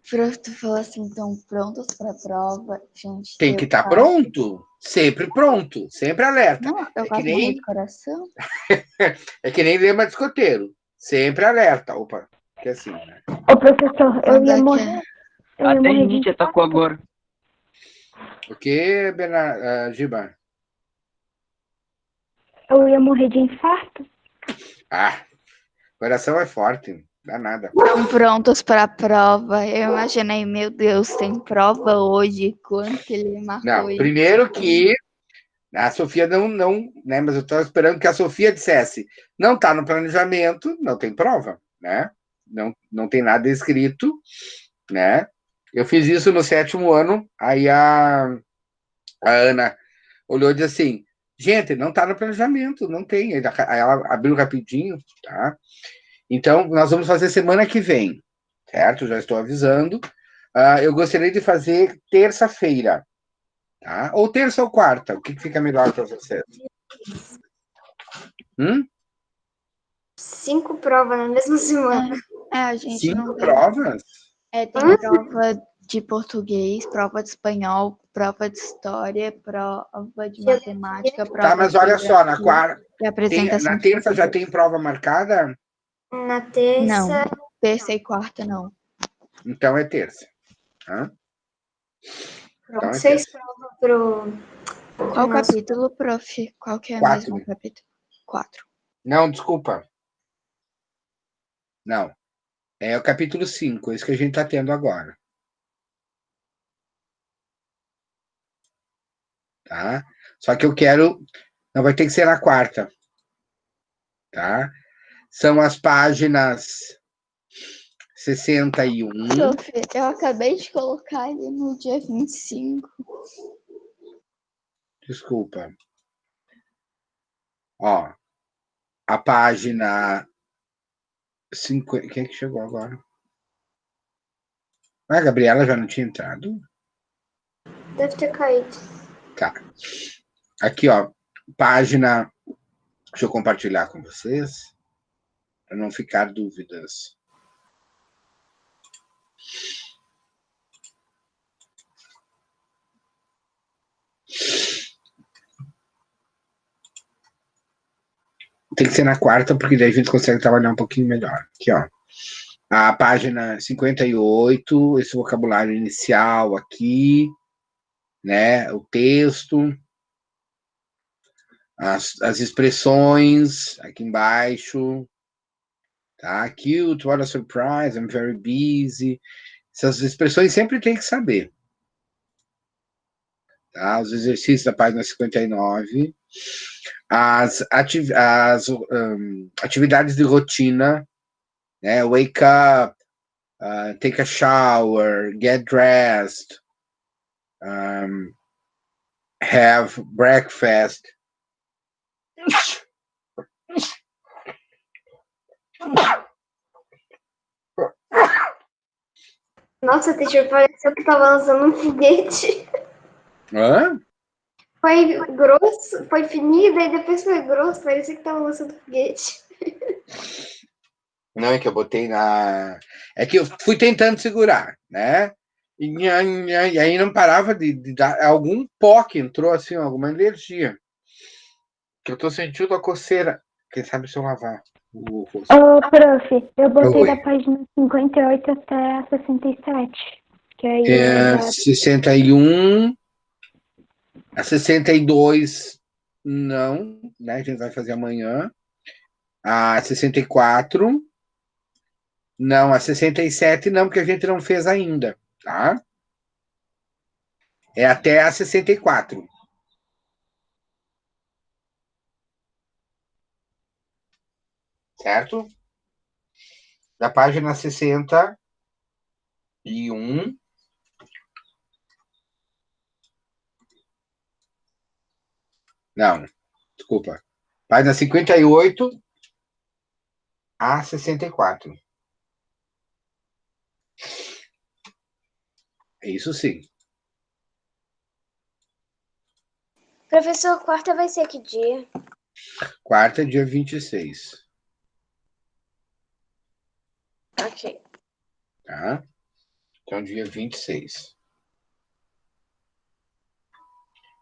Tu falou assim, então, prontos para a prova, gente. Tem que estar pronto, sempre pronto, sempre alerta. Não, eu quase morri de coração. É que nem lema de escoteiro, sempre alerta. Opa, que assim, né? Ô, professor, eu ia morrer. Até rinite atacou agora. O que, Giba? Eu ia morrer de infarto. Ah, coração é forte, dá nada. Estão prontos para a prova. Eu imaginei, meu Deus, tem prova hoje. Quanto que ele marcou Não, isso? primeiro que a Sofia não, né? Mas eu estava esperando que a Sofia dissesse, não está no planejamento, não tem prova, né? Não tem nada escrito, né? Eu fiz isso no 7º ano, aí a Ana olhou e disse assim, gente, não está no planejamento, não tem. Aí ela abriu rapidinho, tá? Então, nós vamos fazer semana que vem, certo? Já estou avisando. Eu gostaria de fazer terça-feira, tá? Ou terça ou quarta, o que fica melhor para vocês? 5 provas na mesma semana. A gente 5 não tem. provas? Tem prova de português, prova de espanhol, prova de história, prova de matemática, prova Tá, mas olha só, na quarta. de apresentação. Na terça já tem prova marcada? Na terça. Não, terça e quarta não. Então é terça. Tá? Então 6 provas pro. Qual capítulo, prof? Qual que é o 4. mesmo capítulo? 4. Não, desculpa. Não. É o capítulo 5, esse que a gente está tendo agora. Tá? Só que eu quero. Não vai ter que ser na quarta. Tá? São as páginas 61. Sofia, eu acabei de colocar ele no dia 25. Desculpa. Ó, a página 50. Quem é que chegou agora? A Gabriela já não tinha entrado? Deve ter caído. Tá. Aqui, ó, página. Deixa eu compartilhar com vocês, para não ficar dúvidas. Tem que ser na quarta, porque daí a gente consegue trabalhar um pouquinho melhor. Aqui, ó. A página 58, esse vocabulário inicial aqui, né? O texto, as expressões aqui embaixo, tá? Cute, what a surprise, I'm very busy. Essas expressões sempre tem que saber. Tá? Os exercícios da página 59. As atividades de rotina, né? Wake up, take a shower, get dressed, have breakfast. Nossa, teacher, pareceu que tava lançando um foguete. Hã? Foi grosso, foi fininho, daí depois foi grosso, parecia que tava lançando um foguete. Não, é que eu botei na. É que eu fui tentando segurar, né? E aí não parava de dar. Algum pó que entrou, assim, alguma energia. Que eu tô sentindo a coceira. Quem sabe se eu lavar o rosto. Ô, prof, eu botei Oi. da página 58 até a 67. Que aí 61. A 62, não, né? A gente vai fazer amanhã. A 64. Não, a 67 não, porque a gente não fez ainda, tá? É até a 64. Certo? Da página 61. Não, desculpa. Página 58 a 64. Isso sim. Professor, quarta vai ser que dia? Quarta, dia 26. Ok. Tá? Então, dia 26.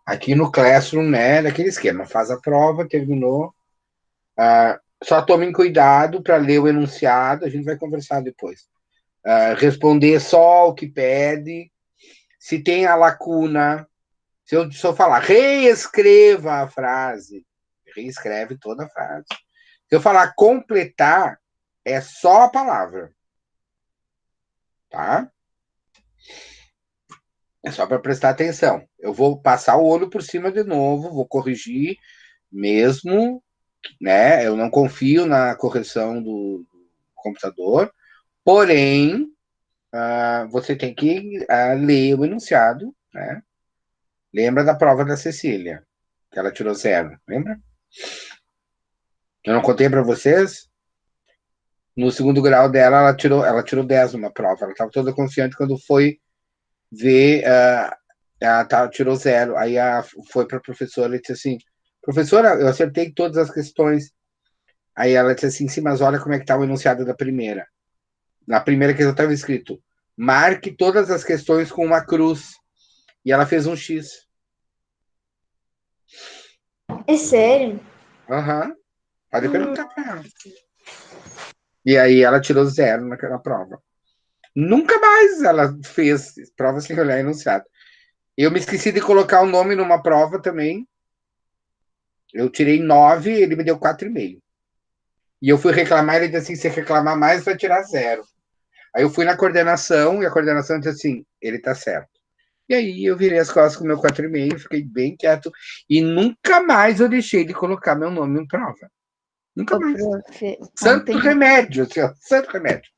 Aqui no Classroom, né, daquele esquema, faz a prova, terminou. Só tomem cuidado para ler o enunciado, a gente vai conversar depois. Responder só o que pede. Se tem a lacuna, se eu falar, reescreva a frase, reescreve toda a frase. Se eu falar completar, é só a palavra. Tá? É só para prestar atenção. Eu vou passar o olho por cima de novo, vou corrigir mesmo, né? Eu não confio na correção do computador, porém, você tem que ler o enunciado, né? Lembra da prova da Cecília, que ela tirou 0, lembra? Eu não contei para vocês? No segundo grau dela, ela tirou 10 numa prova. Ela estava toda confiante quando foi ver, ela tirou 0. Aí foi para a professora e disse assim, professora, eu acertei todas as questões. Aí ela disse assim, sim, mas olha como é que está o enunciado da primeira. Na primeira questão estava escrito, marque todas as questões com uma cruz. E ela fez um X. É sério? Aham. Pode perguntar para ela. E aí ela tirou 0 naquela prova. Nunca mais ela fez prova sem olhar enunciado. Eu me esqueci de colocar o nome numa prova também. Eu tirei 9, ele me deu 4,5. E eu fui reclamar, ele disse assim, se reclamar mais, vai tirar 0. Aí eu fui na coordenação, e a coordenação disse assim, ele tá certo. E aí eu virei as costas com o meu 4,5, fiquei bem quieto, e nunca mais eu deixei de colocar meu nome em prova. Nunca mais. Santo remédio, assim, ó, santo remédio.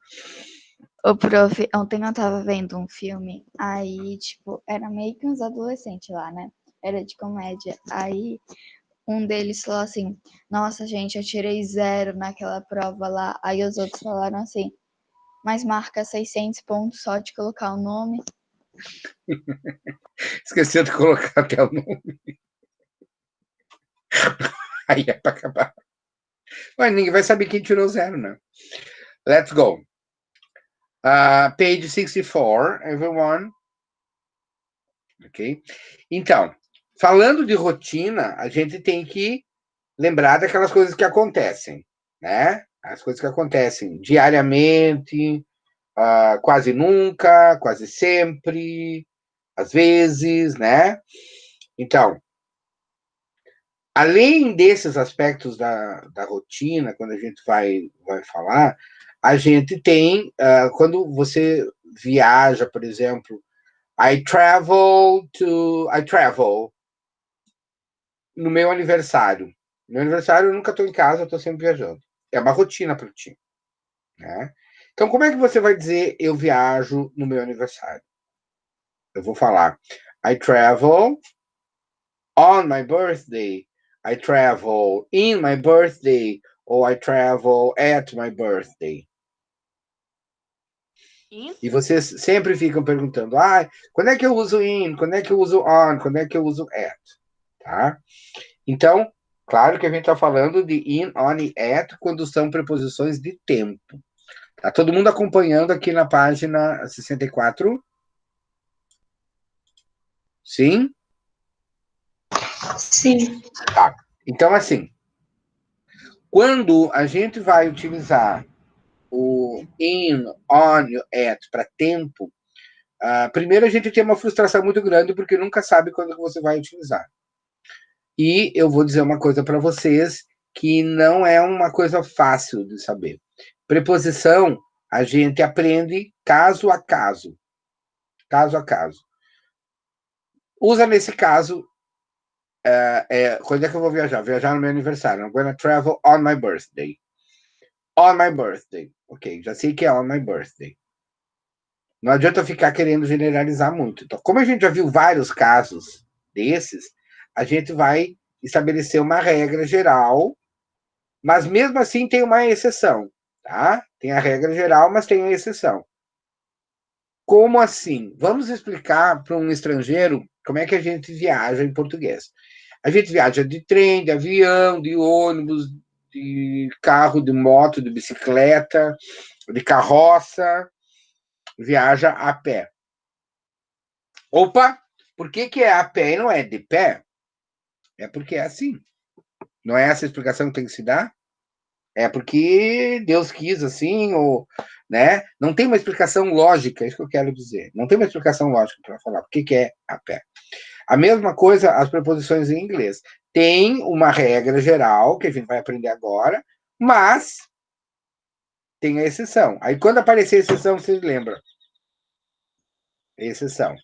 Ô, prof, ontem eu tava vendo um filme, aí, tipo, era meio que uns adolescentes lá, né? Era de comédia. Aí, um deles falou assim, nossa, gente, eu tirei 0 naquela prova lá. Aí os outros falaram assim, mas marca 600 pontos só de colocar o nome. Esqueceu de colocar até o nome. Aí é pra acabar. Mas ninguém vai saber quem tirou 0, né? Let's go. Page 64, everyone. Ok? Então, falando de rotina, a gente tem que lembrar daquelas coisas que acontecem, né? As coisas que acontecem diariamente, quase nunca, quase sempre, às vezes, né? Então, além desses aspectos da rotina, quando a gente vai falar, a gente tem, quando você viaja, por exemplo, I travel no meu aniversário. No meu aniversário eu nunca estou em casa, eu estou sempre viajando. É uma rotina para ti, né? Então, como é que você vai dizer eu viajo no meu aniversário? Eu vou falar I travel on my birthday, I travel in my birthday, ou I travel at my birthday. E vocês sempre ficam perguntando, quando é que eu uso in, quando é que eu uso on, quando é que eu uso at, tá? Então, claro que a gente está falando de in, on e at quando são preposições de tempo. Tá todo mundo acompanhando aqui na página 64? Sim? Sim. Tá. Então, assim, quando a gente vai utilizar o in, on e o at para tempo, primeiro a gente tem uma frustração muito grande porque nunca sabe quando você vai utilizar. E eu vou dizer uma coisa para vocês que não é uma coisa fácil de saber. Preposição, a gente aprende caso a caso. Caso a caso. Usa nesse caso, quando é que eu vou viajar? Viajar no meu aniversário. I'm gonna travel on my birthday. On my birthday. Ok, já sei que é on my birthday. Não adianta ficar querendo generalizar muito. Então, como a gente já viu vários casos desses, a gente vai estabelecer uma regra geral, mas mesmo assim tem uma exceção, tá? Tem a regra geral, mas tem a exceção. Como assim? Vamos explicar para um estrangeiro como é que a gente viaja em português. A gente viaja de trem, de avião, de ônibus, de carro, de moto, de bicicleta, de carroça. viaja a pé. Opa, por que é a pé e não é de pé? É porque é assim. Não é essa a explicação que tem que se dar? É porque Deus quis assim, ou, né? Não tem uma explicação lógica, é isso que eu quero dizer. Não tem uma explicação lógica para falar por que é a pé. A mesma coisa as preposições em inglês. Tem uma regra geral que a gente vai aprender agora, mas tem a exceção. Aí quando aparecer a exceção, vocês lembram. Exceção.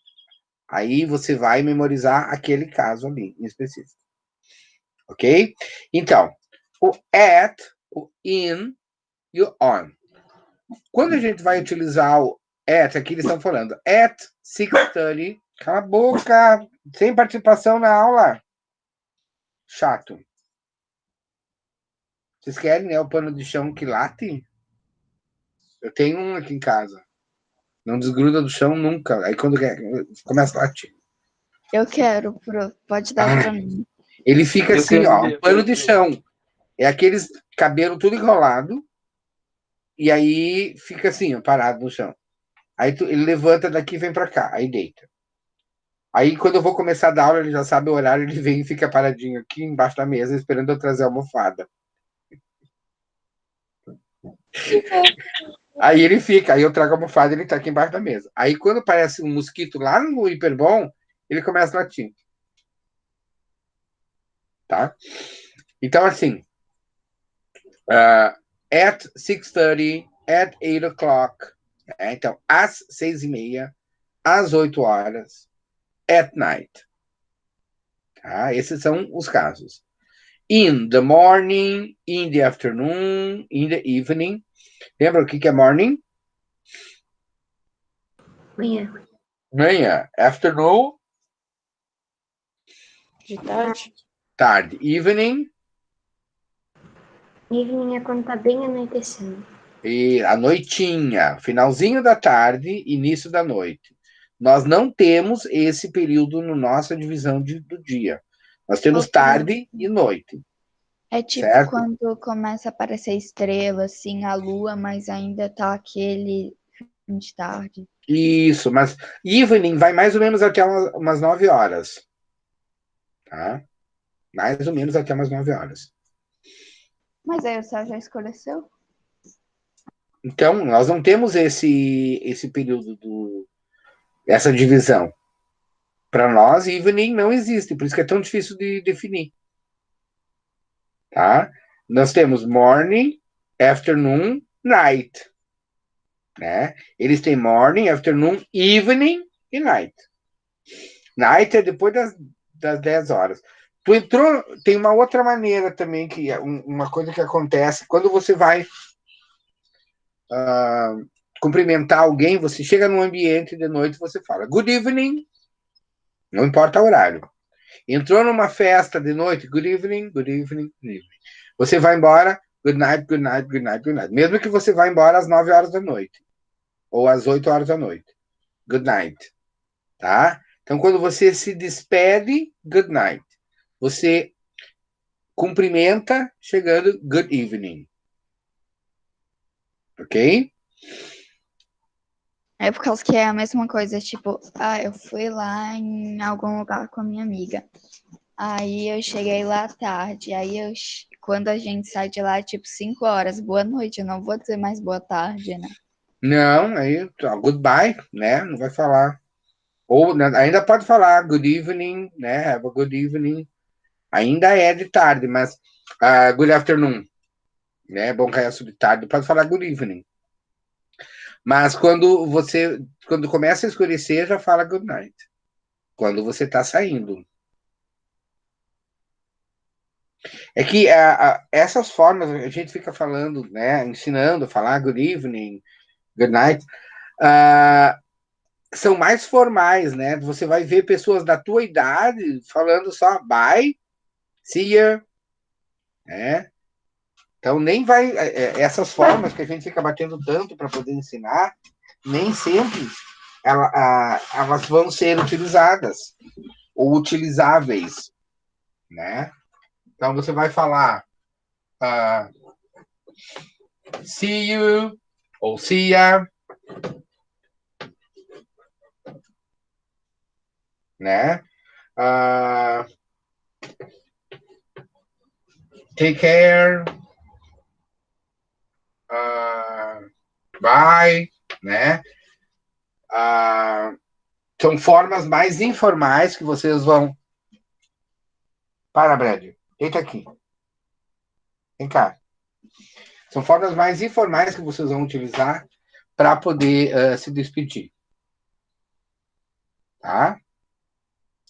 Aí você vai memorizar aquele caso ali, em específico. Ok? Então, o at, o in e o on. Quando a gente vai utilizar o at, aqui eles estão falando at 6:30, cala a boca, sem participação na aula. Chato. Vocês querem, né, o pano de chão que late? Eu tenho um aqui em casa. Não desgruda do chão nunca. Aí quando começa a latir. Eu quero, pode dar pra mim. Ele fica Eu assim, quero ó, ver, um pano eu de quero ver. chão. É aqueles cabelo tudo enrolado. E aí fica assim, ó, parado no chão. Aí ele levanta daqui e vem pra cá. Aí deita. Aí quando eu vou começar a dar aula, ele já sabe o horário, ele vem e fica paradinho aqui embaixo da mesa, esperando eu trazer a almofada. Aí ele fica, aí eu trago a almofada e ele tá aqui embaixo da mesa. Aí quando aparece um mosquito lá no Hiperbom, ele começa a latir. Tá? Então, assim, at 6:30, at 8 o'clock, né? Então, às 6:30, às 8 horas, at night. Tá? Esses são os casos. In the morning, in the afternoon, in the evening. Lembra o que é morning? Manhã. Manhã. Afternoon, De tarde? tarde. Evening, Evening é quando tá bem anoitecendo. e a noitinha. Finalzinho da tarde, início da noite. Nós não temos esse período na nossa divisão do dia. Nós temos tarde e noite. É tipo Certo? quando começa a aparecer estrela, assim, a lua, mas ainda tá aquele fim de tarde. Isso, mas evening vai mais ou menos até umas 9 horas. Tá? Mais ou menos até umas 9 horas. Mas aí o céu já escureceu? Então, nós não temos esse período essa divisão. Para nós, evening não existe, por isso que é tão difícil de definir. Tá? Nós temos morning, afternoon, night. Né? Eles têm morning, afternoon, evening e night. Night é depois das 10 horas. Tu entrou, tem uma outra maneira também, que é uma coisa que acontece, quando você vai cumprimentar alguém, você chega num ambiente de noite, você fala good evening, não importa o horário. Entrou numa festa de noite, good evening, good evening, good evening. Você vai embora, good night, good night, good night, good night. Mesmo que você vá embora às 9 horas da noite, ou às 8 horas da noite. Good night. Tá? Então, quando você se despede, good night. Você cumprimenta chegando good evening. Ok? É por causa que é a mesma coisa, tipo, eu fui lá em algum lugar com a minha amiga. Aí eu cheguei lá tarde. Quando a gente sai de lá, é tipo 5 horas. Boa noite. Eu não vou dizer mais boa tarde, né? Não, aí, goodbye, né? Não vai falar. Ou né, ainda pode falar good evening, né? Have a good evening. Ainda é de tarde, mas good afternoon, né? Bom resto de tarde. Pode falar good evening. Mas quando começa a escurecer, já fala good night. Quando você está saindo. É que essas formas a gente fica falando, né? Ensinando a falar good evening, good night. São mais formais, né? Você vai ver pessoas da tua idade falando só bye, see ya, né? Então nem vai essas formas que a gente fica batendo tanto para poder ensinar, nem sempre elas vão ser utilizadas ou utilizáveis, né? Então você vai falar see you ou see ya, né? Take care. Bye, né? São formas mais informais que vocês vão... Para, Brad. Deita aqui. Vem cá. São formas mais informais que vocês vão utilizar para poder se despedir. Tá?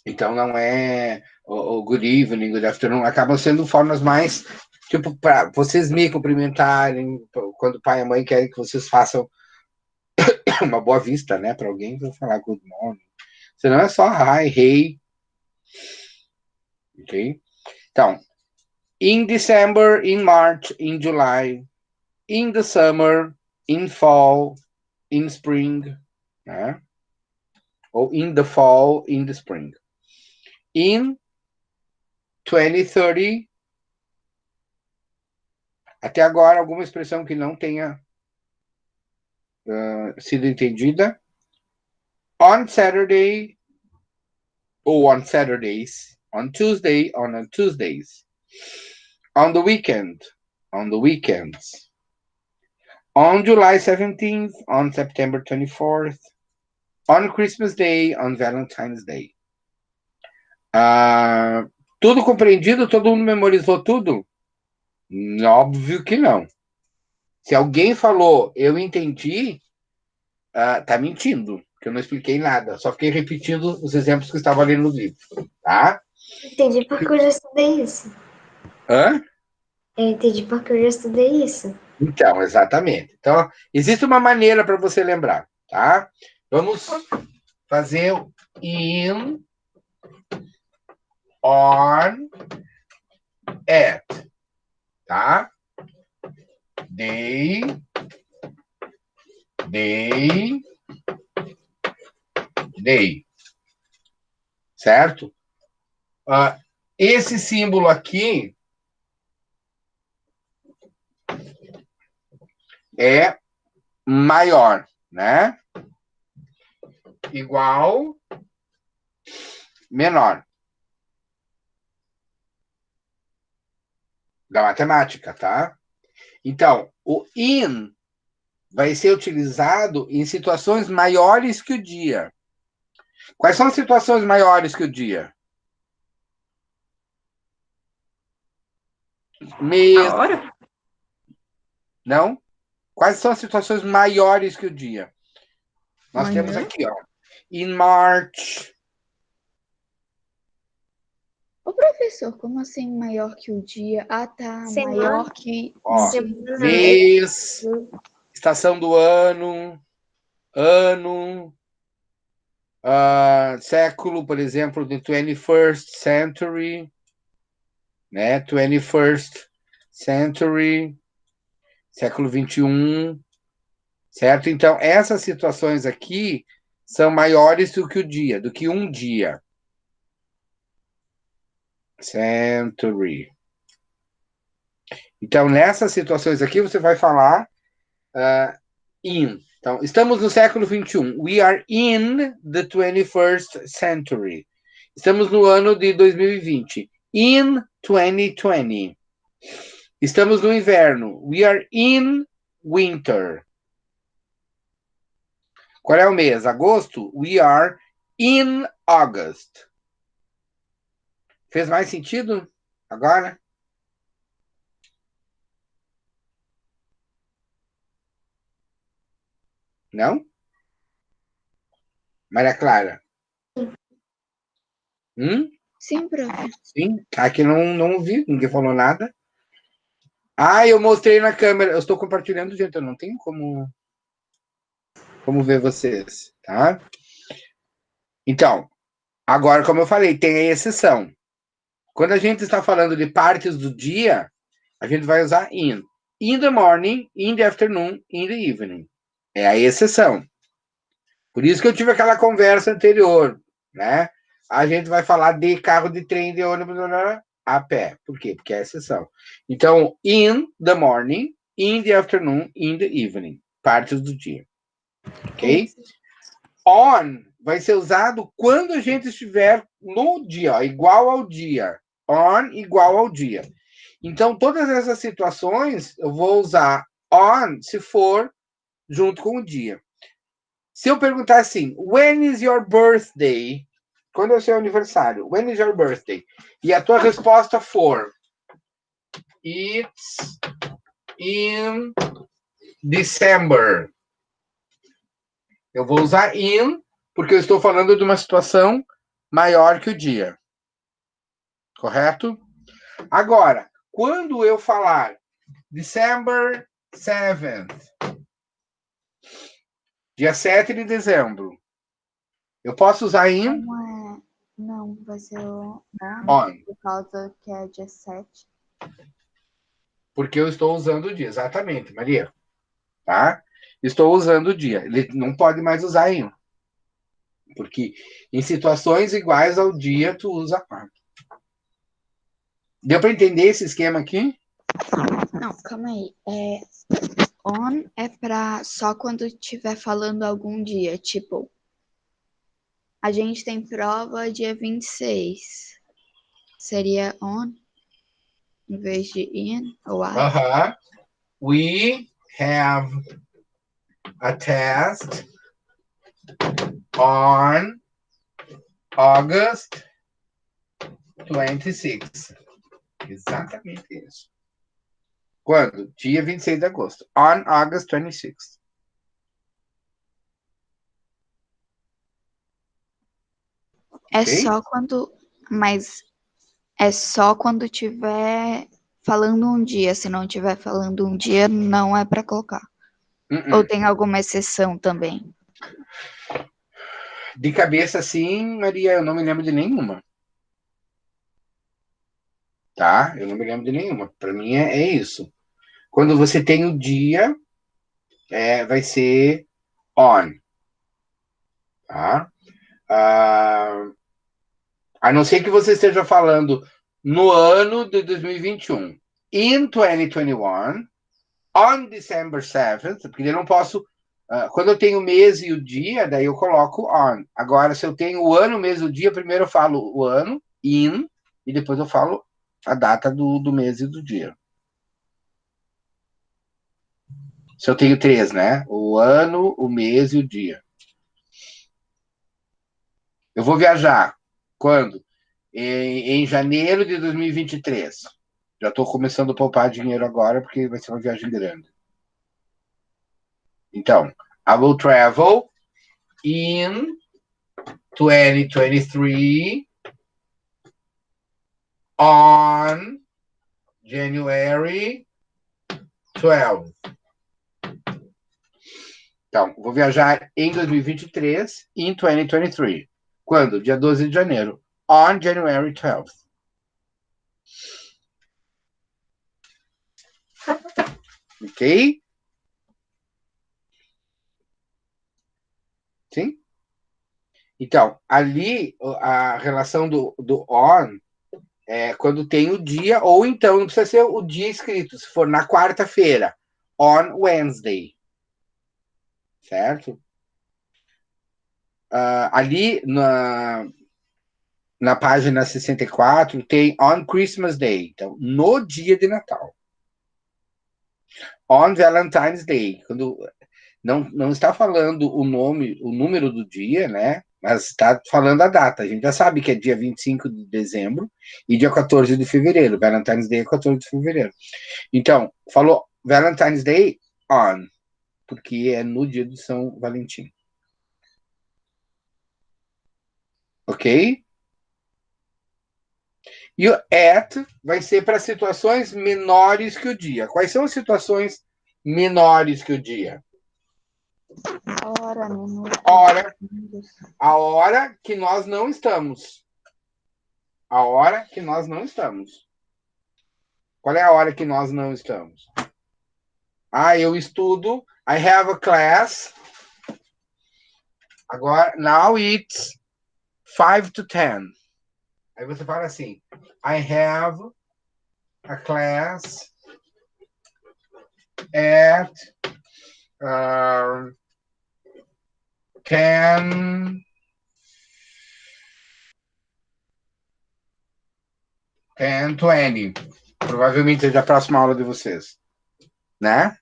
Então, não é o good evening, good afternoon. Acabam sendo formas mais, tipo, para vocês me cumprimentarem, quando o pai e a mãe querem que vocês façam uma boa vista, né, para alguém, vão falar good morning. Senão é só hi, hey. Ok? Então, in December, in March, in July, in the summer, in fall, in spring, né? Ou in the fall, in the spring. In 2030, até agora, alguma expressão que não tenha sido entendida. On Saturday, ou on Saturdays, on Tuesday, on Tuesdays. On the weekend, on the weekends. On July 17th, on September 24th, on Christmas Day, on Valentine's Day. Tudo compreendido? Todo mundo memorizou tudo? Óbvio que não. Se alguém falou, eu entendi, tá mentindo, que eu não expliquei nada. Só fiquei repetindo os exemplos que estavam ali no livro, tá? Entendi porque eu já estudei isso. Hã? Eu entendi porque eu já estudei isso. Então, exatamente. Então, existe uma maneira para você lembrar, tá? Vamos fazer o in, on, at, tá? They, certo? Esse símbolo aqui é maior, né? Igual, menor. Da matemática, tá? Então, o in vai ser utilizado em situações maiores que o dia. Quais são as situações maiores que o dia? Mês. A hora? Não? Quais são as situações maiores que o dia? Nós Manhã? temos aqui, ó. In March. Ô, professor, como assim maior que o dia? Ah, tá. Semana. Maior que Ó, Semana. mês, estação do ano, século, por exemplo, the 21st century, né? 21st century, século 21, certo? Então, essas situações aqui são maiores do que o dia, do que um dia. Century. Então, nessas situações aqui, você vai falar in. Então, estamos no século 21. We are in the 21st century. Estamos no ano de 2020. In 2020. Estamos no inverno. We are in winter. Qual é o mês? Agosto? We are in August. Fez mais sentido agora? Não? Maria Clara? Sim, prof. Sim? Aqui não vi, ninguém falou nada. Eu mostrei na câmera. Eu estou compartilhando, gente. Eu não tenho como ver vocês, tá? Então, agora, como eu falei, tem a exceção. Quando a gente está falando de partes do dia, a gente vai usar in. In the morning, in the afternoon, in the evening. É a exceção. Por isso que eu tive aquela conversa anterior, né? A gente vai falar de carro, de trem, de ônibus, a pé. Por quê? Porque é a exceção. Então, in the morning, in the afternoon, in the evening. Partes do dia. Ok? On vai ser usado quando a gente estiver no dia, ó, igual ao dia. On igual ao dia. Então, todas essas situações, eu vou usar on se for junto com o dia. Se eu perguntar assim, when is your birthday? Quando é o seu aniversário? When is your birthday? E a tua resposta for, it's in December. Eu vou usar in, porque eu estou falando de uma situação maior que o dia. Correto? Agora, quando eu falar December 7th, dia 7 de dezembro, eu posso usar in? Não, vai ser o On. por causa que é dia 7. Porque eu estou usando o dia. Exatamente, Maria. Tá? Estou usando o dia. Ele não pode mais usar in. Porque em situações iguais ao dia, tu usa on. Deu para entender esse esquema aqui? Não, calma aí. On é pra só quando estiver falando algum dia. Tipo, a gente tem prova dia 26. Seria on em vez de in ou at? We have a test on August 26. Exatamente isso. Quando? Dia 26 de agosto. On August 26. É Ok? só quando. Mas é só quando tiver falando um dia. Se não tiver falando um dia, não é pra colocar. Ou tem alguma exceção também? De cabeça, assim, Maria, eu não me lembro de nenhuma. Tá? Eu não me lembro de nenhuma. Para mim é isso. Quando você tem o dia, vai ser on. Tá? A não ser que você esteja falando no ano de 2021. In 2021, on December 7th, porque eu não posso. Quando eu tenho o mês e o dia, daí eu coloco on. Agora, se eu tenho o ano, o mês e o dia, primeiro eu falo o ano, in, e depois eu falo a data do mês e do dia. Se eu tenho três, né? O ano, o mês e o dia. Eu vou viajar. Quando? Em janeiro de 2023. Já estou começando a poupar dinheiro agora, porque vai ser uma viagem grande. Então, I will travel in 2023 on January 12. Então, vou viajar em 2023 em 2023. Quando? Dia 12 de janeiro. On January 12. Ok? Sim? Então, ali a relação do on é quando tem o dia, ou então não precisa ser o dia escrito, se for na quarta-feira, on Wednesday. Certo? Ali na página 64 tem on Christmas Day, então no dia de Natal. On Valentine's Day, quando não está falando o nome, o número do dia, né? Mas está falando a data. A gente já sabe que é dia 25 de dezembro e dia 14 de fevereiro. Valentine's Day é 14 de fevereiro. Então, falou Valentine's Day on, porque é no dia de São Valentim. Ok? E o at vai ser para situações menores que o dia. Quais são as situações menores que o dia? Hora, minuto. Hora. A hora que nós não estamos. A hora que nós não estamos. Qual é a hora que nós não estamos? Eu estudo. I have a class. Agora, now it's 5 to 10. Aí você fala assim, I have a class at 10 10:20. Provavelmente seja a próxima aula de vocês. Né?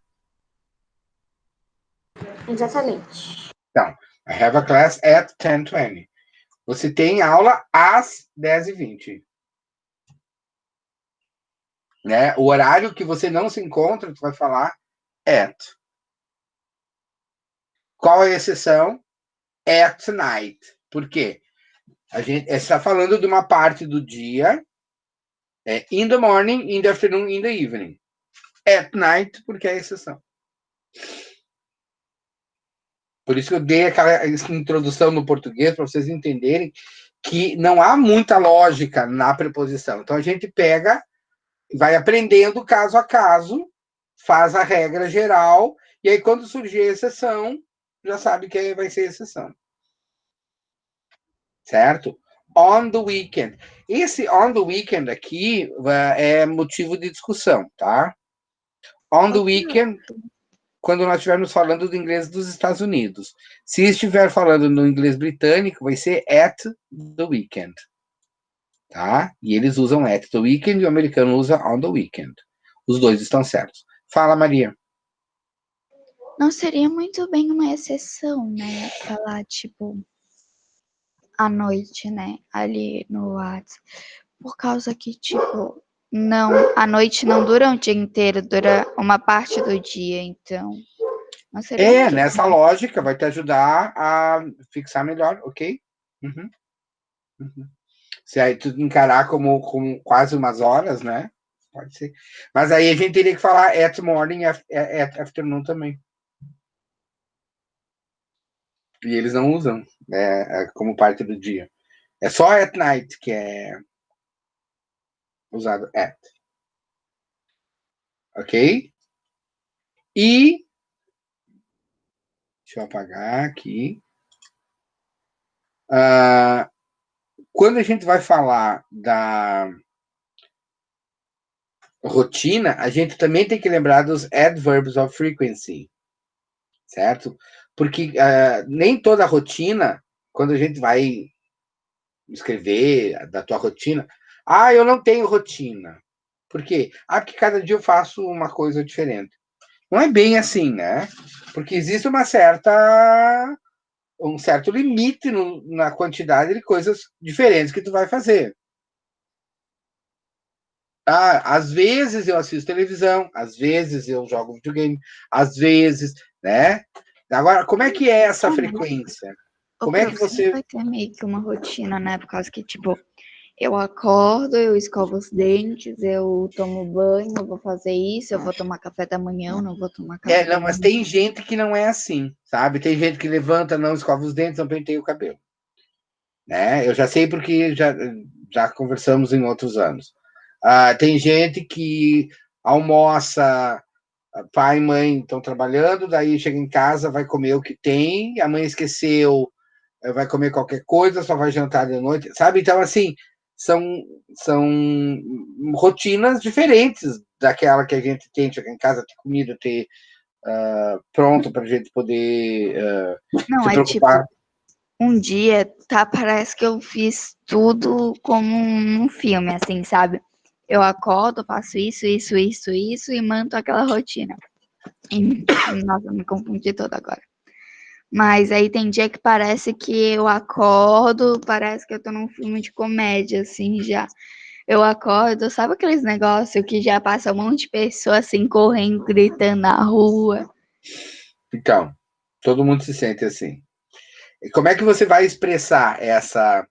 Exatamente. Então, I have a class at 10:20. Você tem aula às 10:20. Né? O horário que você não se encontra, tu vai falar at. Qual é a exceção? At night. Por quê? A gente está falando de uma parte do dia, in the morning, in the afternoon, in the evening. At night, porque é a exceção. Por isso que eu dei aquela introdução no português, para vocês entenderem que não há muita lógica na preposição. Então, a gente pega, vai aprendendo caso a caso, faz a regra geral, e aí, quando surgir a exceção, já sabe que vai ser exceção. Certo? On the weekend. Esse on the weekend aqui é motivo de discussão, tá? On the weekend, quando nós estivermos falando do inglês dos Estados Unidos. Se estiver falando no inglês britânico, vai ser at the weekend. Tá? E eles usam at the weekend e o americano usa on the weekend. Os dois estão certos. Fala, Maria. Não seria muito bem uma exceção, né? Falar, tipo, à noite, né? Ali no WhatsApp. Por causa que, tipo, não, a noite não dura um dia inteiro, dura uma parte do dia, então. Não seria muito Nessa bem. lógica vai te ajudar a fixar melhor, ok? Uhum. Se aí tu encarar como quase umas horas, né? Pode ser. Mas aí a gente teria que falar at morning, at afternoon também. E eles não usam como parte do dia. É só at night que é usado at. Ok? E deixa eu apagar aqui. Quando a gente vai falar da rotina, a gente também tem que lembrar dos adverbs of frequency, certo? Porque nem toda rotina, quando a gente vai escrever da tua rotina, eu não tenho rotina. Por quê? Porque cada dia eu faço uma coisa diferente. Não é bem assim, né? Porque existe um certo limite na quantidade de coisas diferentes que tu vai fazer. Às vezes eu assisto televisão, às vezes eu jogo videogame, às vezes, né? Agora, como é que é essa frequência? Como é que você... vai ter meio que uma rotina, né? Por causa que, tipo, eu acordo, eu escovo os dentes, eu tomo banho, eu vou fazer isso, eu vou tomar café da manhã, eu não vou tomar café da Não, mas manhã. tem gente que não é assim, sabe? Tem gente que levanta, não escova os dentes, não penteia o cabelo. Né? Eu já sei porque já conversamos em outros anos. Tem gente que almoça, pai e mãe estão trabalhando, daí chega em casa, vai comer o que tem, a mãe esqueceu, vai comer qualquer coisa, só vai jantar de noite, sabe? Então, assim, são rotinas diferentes daquela que a gente tem, chegar em casa, ter comida, ter pronto para a gente poder Não, se é tipo, preocupar. um dia, parece que eu fiz tudo como um filme, assim, sabe? Eu acordo, faço isso, isso, isso, isso e manto aquela rotina. E, nossa, me confundi toda agora. Mas aí tem dia que parece que eu acordo, parece que eu tô num filme de comédia, assim, já. Eu acordo, sabe aqueles negócios que já passa um monte de pessoa, assim, correndo, gritando na rua? Então, todo mundo se sente assim. E como é que você vai expressar essa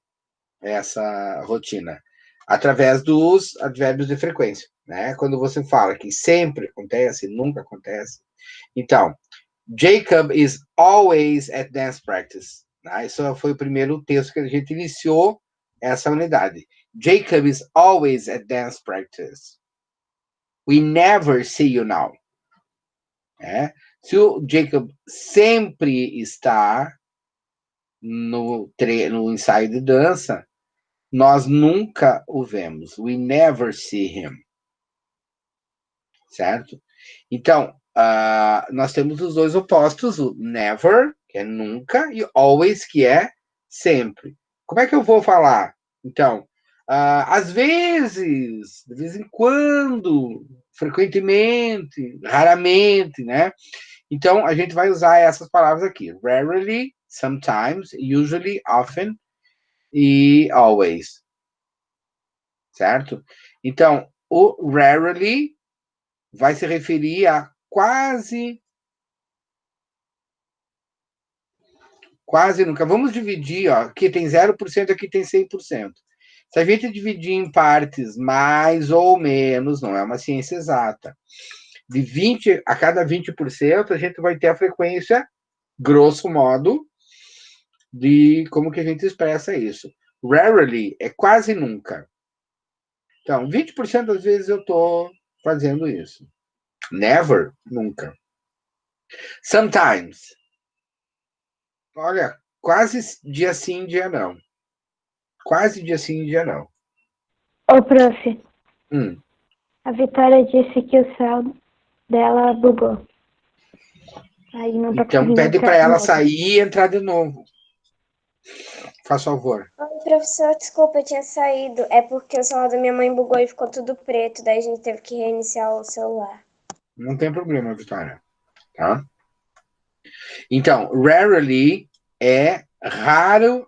rotina? Através dos advérbios de frequência, né? Quando você fala que sempre acontece, nunca acontece. Então, Jacob is always at dance practice. Né? Isso foi o primeiro texto que a gente iniciou essa unidade. Jacob is always at dance practice. We never see you now. Se o Jacob sempre está no ensaio de dança, nós nunca o vemos. We never see him. Certo? Então, nós temos os dois opostos, o never, que é nunca, e always, que é sempre. Como é que eu vou falar? Então, Às vezes, de vez em quando, frequentemente, raramente, né? Então, a gente vai usar essas palavras aqui. Rarely, sometimes, usually, often e always. Certo? Então, o rarely vai se referir a quase nunca. Vamos dividir, ó, aqui tem 0%, aqui tem 100%. Se a gente dividir em partes mais ou menos, não é uma ciência exata. De 20 a cada 20%, a gente vai ter a frequência, grosso modo, de como que a gente expressa isso. Rarely é quase nunca. Então, 20% das vezes eu estou fazendo isso. Never, nunca. Sometimes. Olha, quase dia sim, dia não. Quase dia sim, dia não. Ô, prof, Hum. a Vitória disse que o céu dela bugou. Aí não tá Então, conseguindo pede entrar para de ela novo. sair e entrar de novo. Faz favor. Oi, professor, desculpa, eu tinha saído. É porque o celular da minha mãe bugou e ficou tudo preto, daí a gente teve que reiniciar o celular. Não tem problema, Vitória. Tá? Então, rarely é raramente,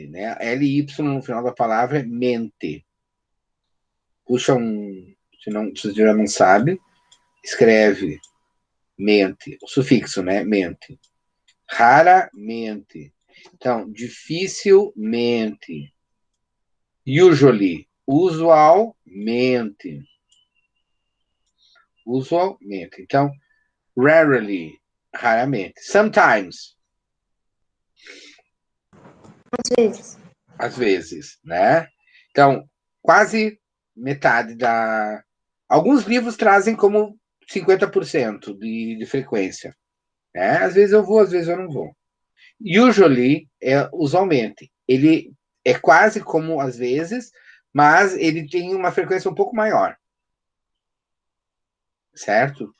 né? LY no final da palavra é mente. Puxa se você já não sabe, escreve mente, o sufixo, né? Mente. Raramente. Então, dificilmente. Usually, usualmente. Usualmente. Então, rarely, raramente. Sometimes, Às vezes. às vezes, né? Então, quase metade da. Alguns livros trazem como 50% de frequência. Né? Às vezes eu vou, às vezes eu não vou. Usually é usualmente. Ele é quase como às vezes, mas ele tem uma frequência um pouco maior. Certo?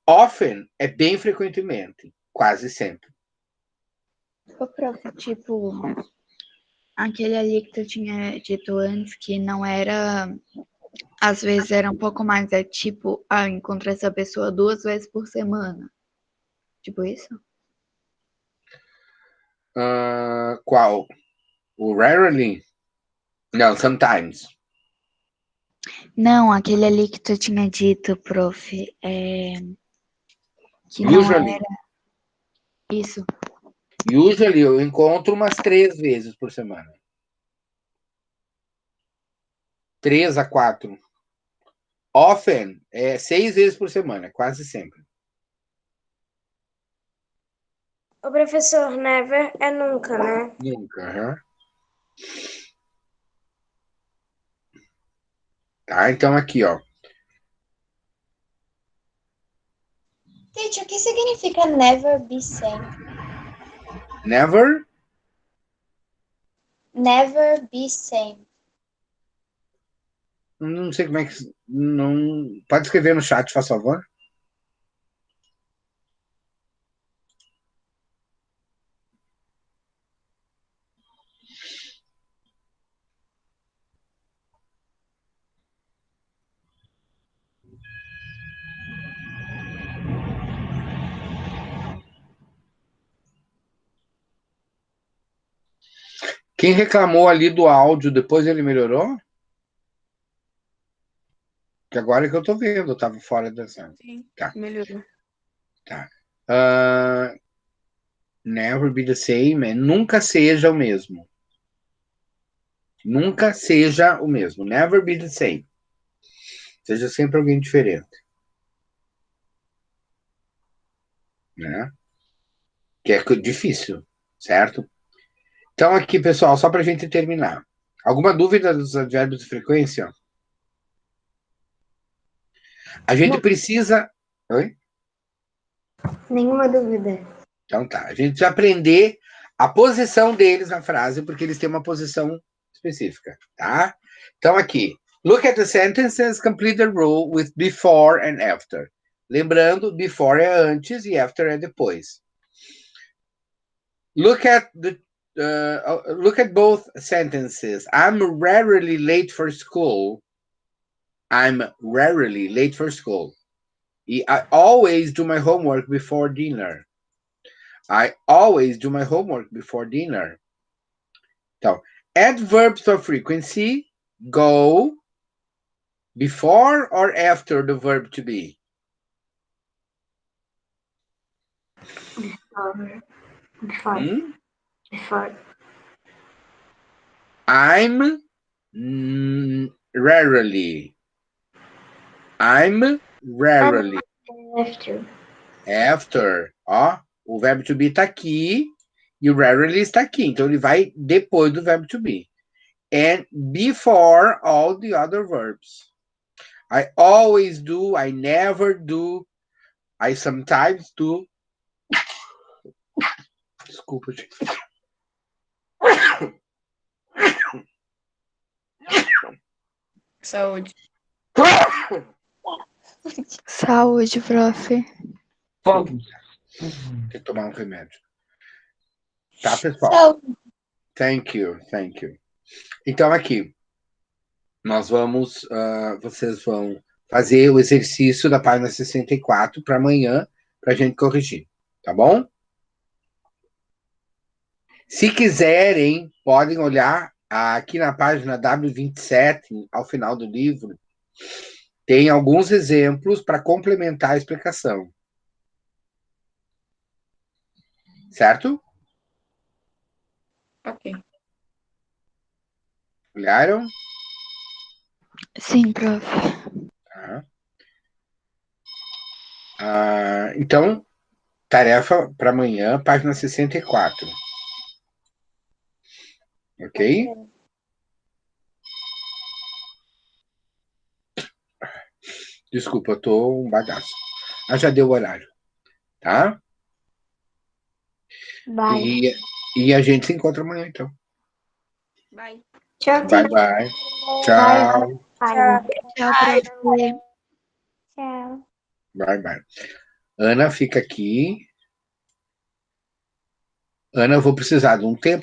Often é bem frequentemente, quase sempre. Ô, prof, tipo, aquele ali que tu tinha dito antes que não era. Às vezes era um pouco mais, é tipo, encontro essa pessoa 2 vezes por semana. Tipo isso? Qual? O rarely? Não, sometimes. Não, aquele ali que tu tinha dito, prof, que não Usually. era isso. Usually eu encontro umas 3 vezes por semana. 3 a 4. Often é 6 vezes por semana, quase sempre. O professor, never é nunca, né? Nunca, uhum. Tá, então aqui, ó. Teacher, o que significa never be same? Never. Never be same. Não sei como é que. Não... Pode escrever no chat, faz favor. Quem reclamou ali do áudio, depois ele melhorou? Que agora é que eu tô vendo, eu tava fora dessa. Sim, tá. Melhorou. Tá. Never be the same é nunca seja o mesmo. Nunca seja o mesmo. Never be the same. Seja sempre alguém diferente. Né? Que é difícil, certo? Então, aqui, pessoal, só para a gente terminar. Alguma dúvida dos advérbios de frequência? A gente precisa. Oi? Nenhuma dúvida. Então tá. A gente precisa aprender a posição deles na frase, porque eles têm uma posição específica, tá? Então, aqui. Look at the sentences, complete the rule with before and after. Lembrando, before é antes e after é depois. Look at the look at both sentences. I'm rarely late for school. I'm rarely late for school. I always do my homework before dinner. I always do my homework before dinner. Então, add verbs of frequency, go before or after the verb to be? Before. I'm rarely. I'm rarely. After. Ó, o verbo to be está aqui e o rarely está aqui. Então, ele vai depois do verbo to be. And before all the other verbs. I always do. I never do. I sometimes do. Desculpa, gente. Saúde. Saúde, prof. Fogos. Tem que tomar um remédio. Tá, pessoal? Saúde. Thank you. Então, aqui, nós vamos, vocês vão fazer o exercício da página 64 para amanhã, para a gente corrigir, tá bom? Se quiserem, podem olhar aqui na página W27, ao final do livro, tem alguns exemplos para complementar a explicação. Certo? Ok. Olharam? Sim, prof. Tá. Então, tarefa para amanhã, página 64. Ok? Desculpa, eu tô um bagaço. Já deu o horário. Tá? Bye. E a gente se encontra amanhã, então. Bye. Tchau, Bye, bye. Tchau. Bye. Tchau, prof. Tchau. Bye, bye. Ana fica aqui. Ana, eu vou precisar de um tempo.